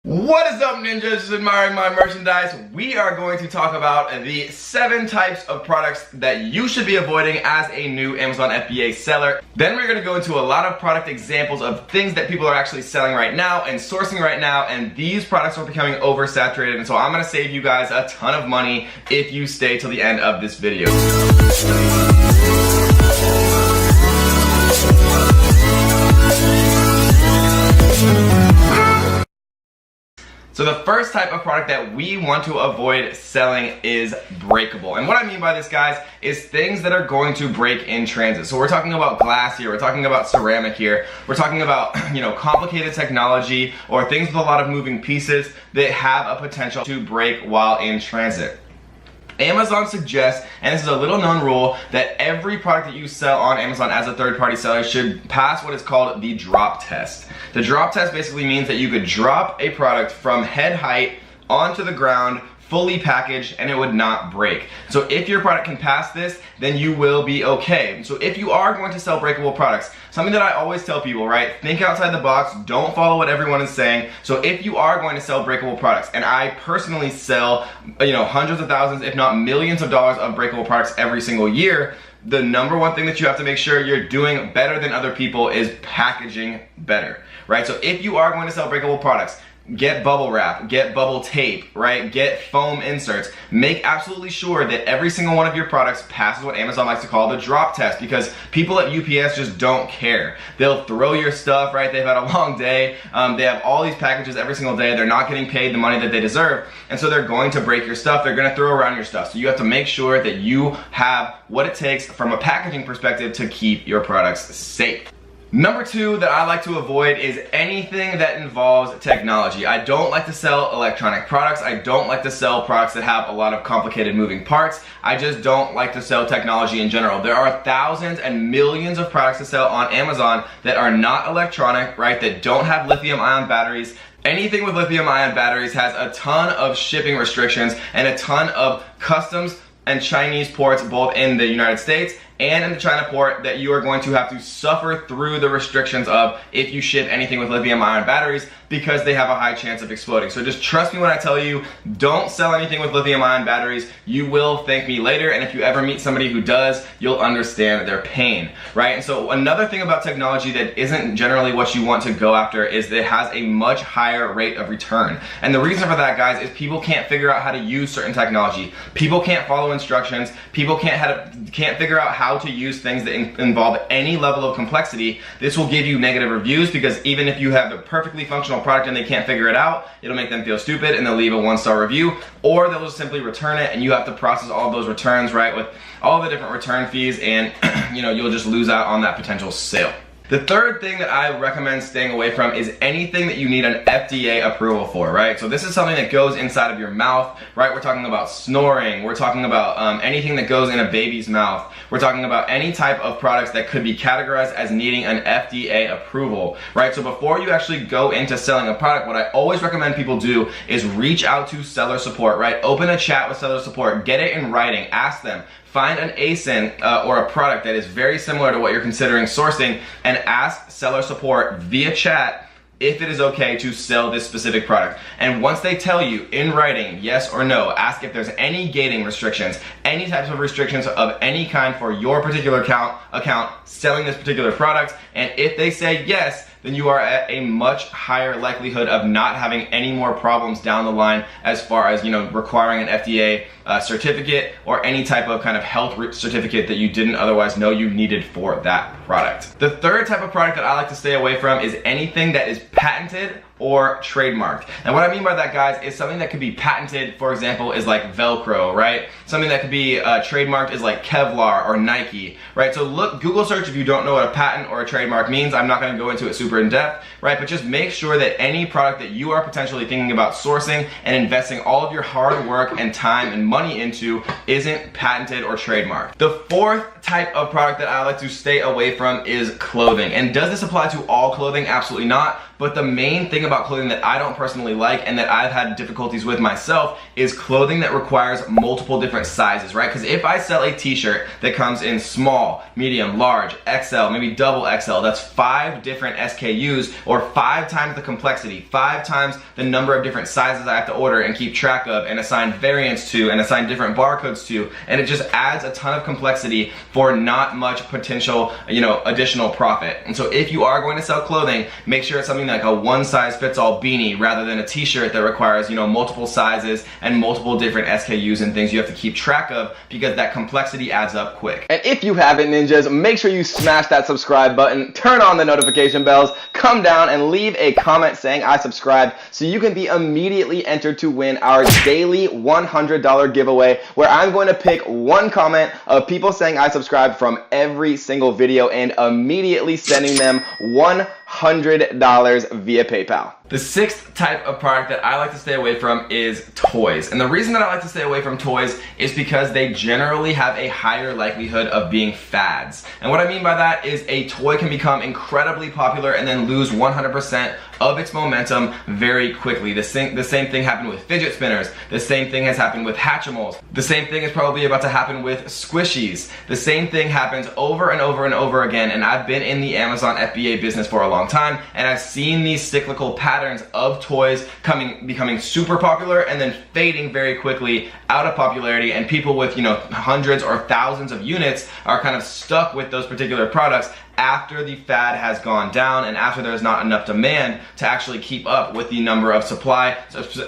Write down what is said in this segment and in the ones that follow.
What is up, ninjas? Just admiring my merchandise. We are going to talk about the 7 types of products that you should be avoiding as a new Amazon FBA seller. Then we're going to go into a lot of product examples of things that people are actually selling right now and sourcing right now, and these products are becoming oversaturated, and so I'm going to save you guys a ton of money if you stay till the end of this video. So the first type of product that we want to avoid selling is breakable. And what I mean by this, guys, is things that are going to break in transit. So we're talking about glass here, we're talking about ceramic here, we're talking about, complicated technology or things with a lot of moving pieces that have a potential to break while in transit. Amazon suggests, and this is a little known rule, that every product that you sell on Amazon as a third-party seller should pass what is called the drop test. The drop test basically means that you could drop a product from head height onto the ground, fully packaged, and it would not break. So if your product can pass this, then you will be okay. So if you are going to sell breakable products, something that I always tell people, right? Think outside the box, don't follow what everyone is saying. So if you are going to sell breakable products, and I personally sell, hundreds of thousands, if not millions of dollars of breakable products every single year, the number one thing that you have to make sure you're doing better than other people is packaging better, right? So if you are going to sell breakable products, get bubble wrap, get bubble tape, right? Get foam inserts. Make absolutely sure that every single one of your products passes what Amazon likes to call the drop test, because people at UPS just don't care. They'll throw your stuff, right? They've had a long day. They have all these packages every single day. They're not getting paid the money that they deserve, and so they're going to break your stuff. They're going to throw around your stuff. So you have to make sure that you have what it takes from a packaging perspective to keep your products safe. Number 2 that I like to avoid is anything that involves technology. I don't like to sell electronic products. I don't like to sell products that have a lot of complicated moving parts. I just don't like to sell technology in general. There are thousands and millions of products to sell on Amazon that are not electronic, right? That don't have lithium-ion batteries. Anything with lithium-ion batteries has a ton of shipping restrictions and a ton of customs and Chinese ports, both in the United States and in the China port, that you are going to have to suffer through the restrictions of if you ship anything with lithium-ion batteries, because they have a high chance of exploding. So just trust me when I tell you, don't sell anything with lithium-ion batteries. You will thank me later, and if you ever meet somebody who does, you'll understand their pain, right? And so another thing about technology that isn't generally what you want to go after is that it has a much higher rate of return. And the reason for that, guys, is people can't figure out how to use certain technology. People can't follow instructions. People can't figure out how to use things that involve any level of complexity. This will give you negative reviews, because even if you have a perfectly functional product and they can't figure it out, it'll make them feel stupid and they'll leave a 1-star review, or they'll just simply return it, and you have to process all of those returns, right, with all the different return fees, and you'll just lose out on that potential sale. The third thing that I recommend staying away from is anything that you need an FDA approval for, right? So this is something that goes inside of your mouth, right? We're talking about snoring. We're talking about anything that goes in a baby's mouth. We're talking about any type of products that could be categorized as needing an FDA approval, right? So before you actually go into selling a product, what I always recommend people do is reach out to seller support, right? Open a chat with seller support, get it in writing, ask them. Find an ASIN or a product that is very similar to what you're considering sourcing, and ask seller support via chat if it is okay to sell this specific product. And once they tell you in writing yes or no, ask if there's any gating restrictions, any types of restrictions of any kind for your particular account selling this particular product. And if they say yes, then you are at a much higher likelihood of not having any more problems down the line as far as requiring an FDA certificate or any type of kind of health certificate that you didn't otherwise know you needed for that product. The third type of product that I like to stay away from is anything that is patented or trademarked. And what I mean by that, guys, is something that could be patented, for example, is like Velcro, right? Something that could be trademarked is like Kevlar or Nike, right? So Google search if you don't know what a patent or a trademark means. I'm not gonna go into it super in depth, right? But just make sure that any product that you are potentially thinking about sourcing and investing all of your hard work and time and money into isn't patented or trademarked. The fourth type of product that I like to stay away from is clothing. And does this apply to all clothing? Absolutely not. But the main thing about clothing that I don't personally like and that I've had difficulties with myself is clothing that requires multiple different sizes, right? Because if I sell a t-shirt that comes in small, medium, large, XL, maybe double XL, that's 5 different SKUs, or 5 times the complexity, 5 times the number of different sizes I have to order and keep track of and assign variants to and assign different barcodes to, and it just adds a ton of complexity for not much potential, additional profit. And so if you are going to sell clothing, make sure it's something like a one-size-fits-all beanie rather than a t-shirt that requires, multiple sizes and multiple different SKUs and things you have to keep track of, because that complexity adds up quick. And if you haven't, ninjas, make sure you smash that subscribe button, turn on the notification bells, come down and leave a comment saying I subscribed so you can be immediately entered to win our daily $100 giveaway, where I'm going to pick one comment of people saying I subscribed from every single video and immediately sending them $100 via PayPal. The 6th type of product that I like to stay away from is toys. And the reason that I like to stay away from toys is because they generally have a higher likelihood of being fads. And what I mean by that is a toy can become incredibly popular and then lose 100% of its momentum very quickly. The same thing happened with fidget spinners. The same thing has happened with Hatchimals. The same thing is probably about to happen with squishies. The same thing happens over and over and over again, and I've been in the Amazon FBA business for a long time, and I've seen these cyclical patterns of toys becoming super popular and then fading very quickly out of popularity, and people with hundreds or thousands of units are kind of stuck with those particular products after the fad has gone down and after there's not enough demand to actually keep up with the number of supply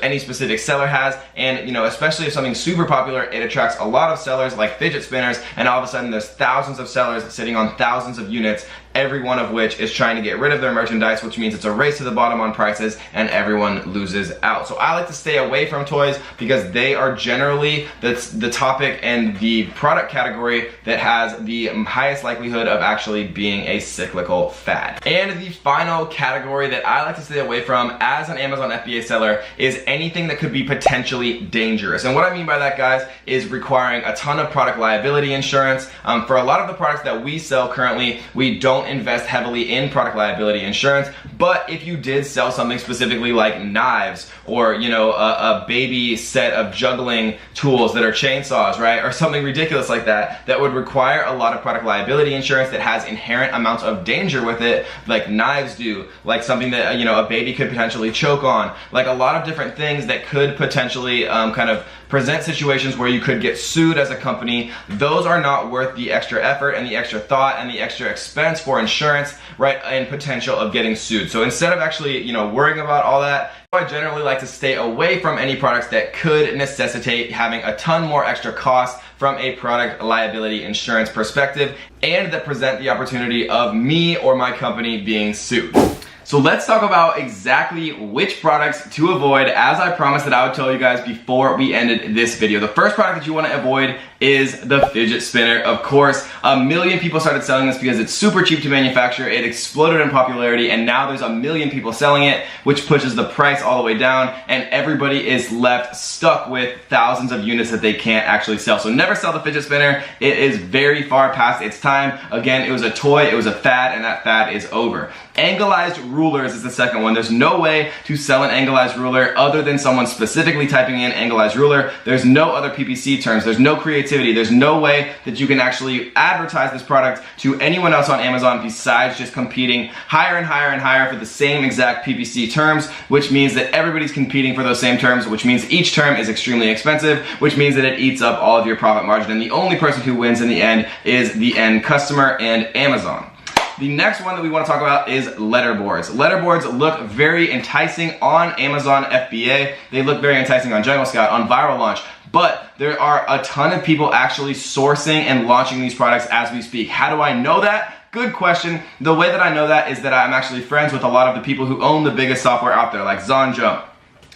any specific seller has. And especially if something's super popular, it attracts a lot of sellers like fidget spinners, and all of a sudden there's thousands of sellers sitting on thousands of units, every one of which is trying to get rid of their merchandise, which means it's a race to the bottom on prices and everyone loses out. So I like to stay away from toys because they are generally the topic and the product category that has the highest likelihood of actually being a cyclical fad. And the final category that I like to stay away from as an Amazon FBA seller is anything that could be potentially dangerous. And what I mean by that, guys, is requiring a ton of product liability insurance. For a lot of the products that we sell currently, we don't invest heavily in product liability insurance, but if you did sell something specifically like knives or a baby set of juggling tools that are chainsaws, right, or something ridiculous like that would require a lot of product liability insurance that has inherent amounts of danger with it, like knives do, like something that a baby could potentially choke on, like a lot of different things that could potentially kind of present situations where you could get sued as a company. Those are not worth the extra effort and the extra thought and the extra expense for insurance, right, and potential of getting sued. So instead of actually worrying about all that, I generally like to stay away from any products that could necessitate having a ton more extra costs from a product liability insurance perspective and that present the opportunity of me or my company being sued. So let's talk about exactly which products to avoid, as I promised that I would tell you guys before we ended this video. The first product that you want to avoid is the fidget spinner. Of course, a million people started selling this because it's super cheap to manufacture. It exploded in popularity, and now there's a million people selling it, which pushes the price all the way down, and everybody is left stuck with thousands of units that they can't actually sell. So never sell the fidget spinner. It is very far past its time. Again, it was a toy, it was a fad, and that fad is over. Anglized rulers is the second one. There's no way to sell an anglized ruler other than someone specifically typing in anglized ruler. There's no other PPC terms. There's no creativity. There's no way that you can actually advertise this product to anyone else on Amazon besides just competing higher and higher and higher for the same exact PPC terms, which means that everybody's competing for those same terms, which means each term is extremely expensive, which means that it eats up all of your profit margin, and the only person who wins in the end is the end customer and Amazon. The next one that we want to talk about is letterboards. Letterboards look very enticing on Amazon FBA. They look very enticing on Jungle Scout, on Viral Launch, but there are a ton of people actually sourcing and launching these products as we speak. How do I know that? Good question. The way that I know that is that I'm actually friends with a lot of the people who own the biggest software out there, like Zonjo,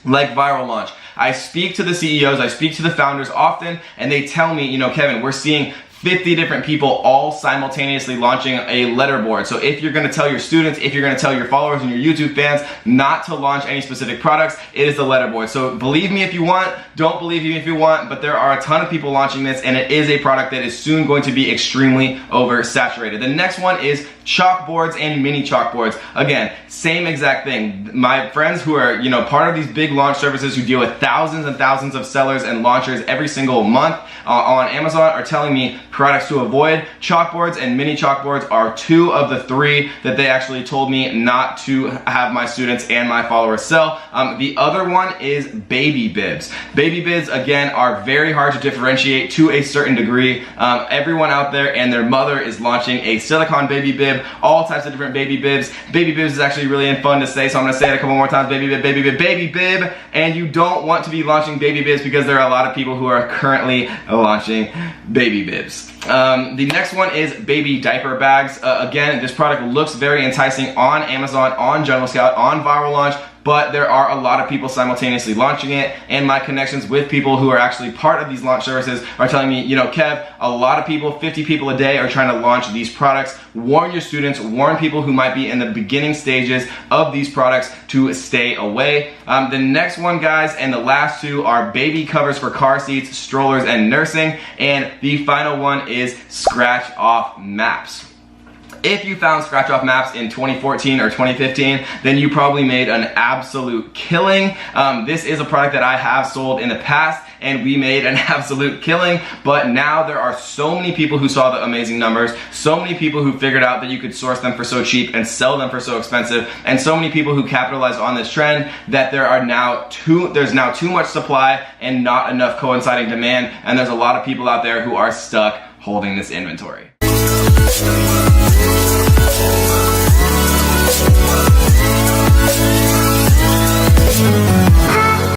like Viral Launch. I speak to the CEOs, I speak to the founders often, and they tell me, Kevin, we're seeing 50 different people all simultaneously launching a letterboard. So if you're gonna tell your students, if you're gonna tell your followers and your YouTube fans not to launch any specific products, it is the letterboard. So believe me if you want, don't believe me if you want, but there are a ton of people launching this, and it is a product that is soon going to be extremely oversaturated. The next one is chalkboards and mini chalkboards. Again, same exact thing. My friends who are, part of these big launch services who deal with thousands and thousands of sellers and launchers every single month on Amazon are telling me products to avoid. Chalkboards and mini chalkboards are 2 of the 3 that they actually told me not to have my students and my followers sell. The other one is baby bibs. Baby bibs, again, are very hard to differentiate to a certain degree. Everyone out there and their mother is launching a silicone baby bib, all types of different baby bibs. Baby bibs is actually really fun to say, so I'm gonna say it a couple more times. Baby bib, baby bib, baby bib. And you don't want to be launching baby bibs because there are a lot of people who are currently launching baby bibs. The next one is baby diaper bags. Again, this product looks very enticing on Amazon, on Jungle Scout, on Viral Launch, but there are a lot of people simultaneously launching it, and my connections with people who are actually part of these launch services are telling me, Kev, a lot of people, 50 people a day are trying to launch these products. Warn your students, warn people who might be in the beginning stages of these products to stay away. The next one, guys, and the last 2 are baby covers for car seats, strollers, and nursing, and the final one is scratch off maps. If you found scratch off maps in 2014 or 2015, then you probably made an absolute killing. This is a product that I have sold in the past, and we made an absolute killing, but now there are so many people who saw the amazing numbers, so many people who figured out that you could source them for so cheap and sell them for so expensive, and so many people who capitalized on this trend that there's now too much supply and not enough coinciding demand, and there's a lot of people out there who are stuck holding this inventory.